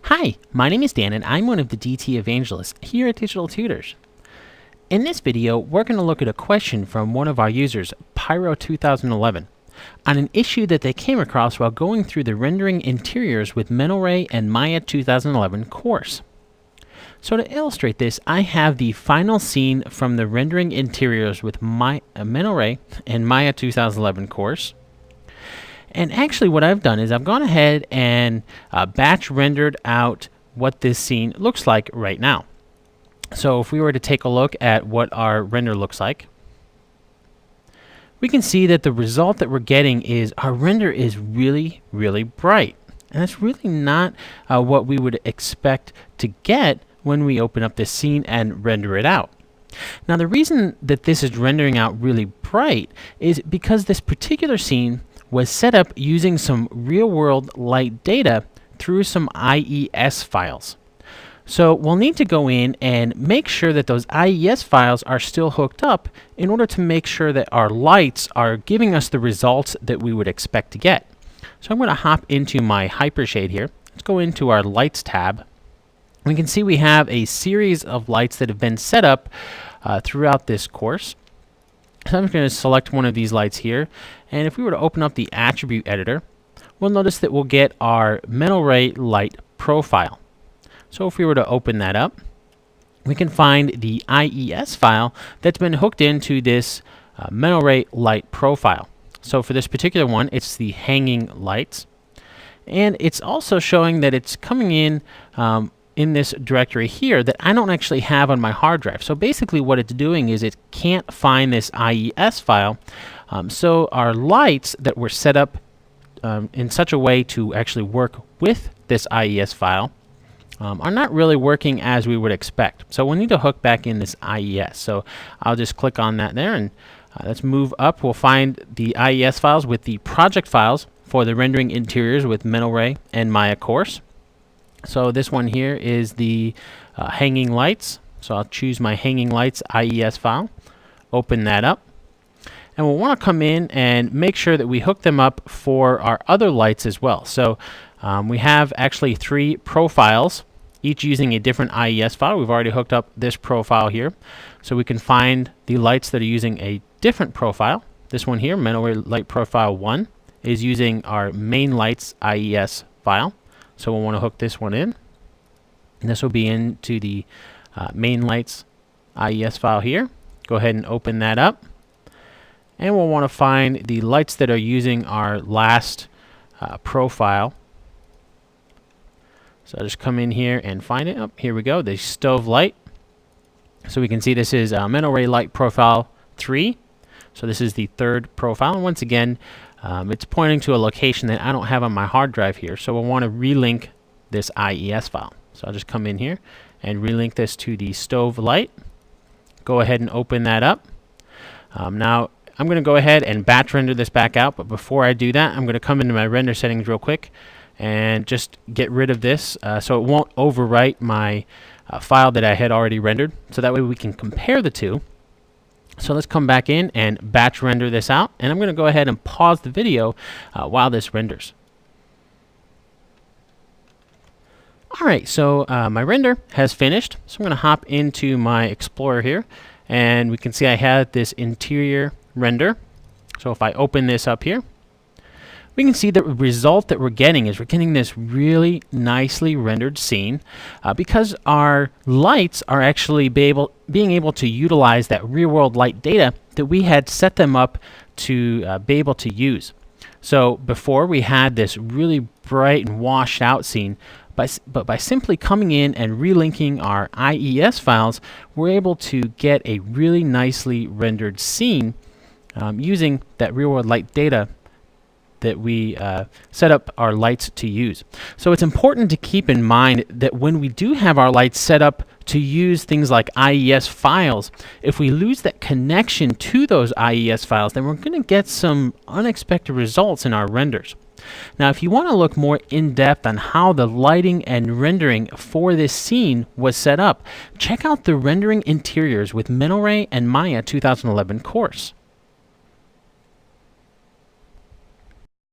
Hi, my name is Dan and I'm one of the DT evangelists here at Digital-Tutors. In this video, we're going to look at a question from one of our users, Pyro2011, on an issue that they came across while going through the Rendering Interiors with MORE and Maya 2011 course. So to illustrate this, I have the final scene from the Rendering Interiors with MORE and Maya 2011 course. And actually what I've done is I've gone ahead and batch rendered out what this scene looks like right now. So if we were to take a look at what our render looks like, we can see that the result that we're getting is our render is really, really bright. And that's really not what we would expect to get when we open up this scene and render it out. Now the reason that this is rendering out really bright is because this particular scene was set up using some real-world light data through some IES files. So we'll need to go in and make sure that those IES files are still hooked up in order to make sure that our lights are giving us the results that we would expect to get. So I'm going to hop into my Hypershade here. Let's go into our Lights tab. We can see we have a series of lights that have been set up throughout this course. So I'm just going to select one of these lights here, and if we were to open up the attribute editor, we'll notice that we'll get our MORE light profile. So if we were to open that up, we can find the IES file that's been hooked into this MORE light profile. So for this particular one, it's the hanging lights, and it's also showing that it's coming in this directory here that I don't actually have on my hard drive. So basically what it's doing is it can't find this IES file. So our lights that were set up in such a way to actually work with this IES file are not really working as we would expect. So we'll need to hook back in this IES. So I'll just click on that there, and let's move up. We'll find the IES files with the project files for the Rendering Interiors with MORE and Maya course. So this one here is the hanging lights. So I'll choose my hanging lights IES file, open that up, and we'll want to come in and make sure that we hook them up for our other lights as well. So we have actually 3 profiles, each using a different IES file. We've already hooked up this profile here, so we can find the lights that are using a different profile. This one here, MORE Light Profile 1, is using our main lights IES file. So we'll want to hook this one in, and this will be into the main lights IES file here. Go ahead and open that up, and we'll want to find the lights that are using our last profile. So I'll just come in here and find it. Here we go, the stove light. So we can see this is MORE Light Profile 3. So this is the 3rd profile, and once again, it's pointing to a location that I don't have on my hard drive here, so we'll want to relink this IES file. So I'll just come in here and relink this to the stove light. Go ahead and open that up. Now I'm going to go ahead and batch render this back out, but before I do that, I'm going to come into my render settings real quick and just get rid of this so it won't overwrite my file that I had already rendered, so that way we can compare the two. So let's come back in and batch render this out, and I'm going to go ahead and pause the video while this renders. Alright, so my render has finished, so I'm going to hop into my Explorer here, and we can see I had this interior render. So if I open this up here, we can see the result that we're getting is we're getting this really nicely rendered scene because our lights are actually being able to utilize that real-world light data that we had set them up to be able to use. So before we had this really bright and washed out scene, but by simply coming in and relinking our IES files, we're able to get a really nicely rendered scene using that real-world light data that we set up our lights to use. So it's important to keep in mind that when we do have our lights set up to use things like IES files, if we lose that connection to those IES files, then we're going to get some unexpected results in our renders. Now if you want to look more in depth on how the lighting and rendering for this scene was set up, check out the Rendering Interiors with MORE and Maya 2011 course.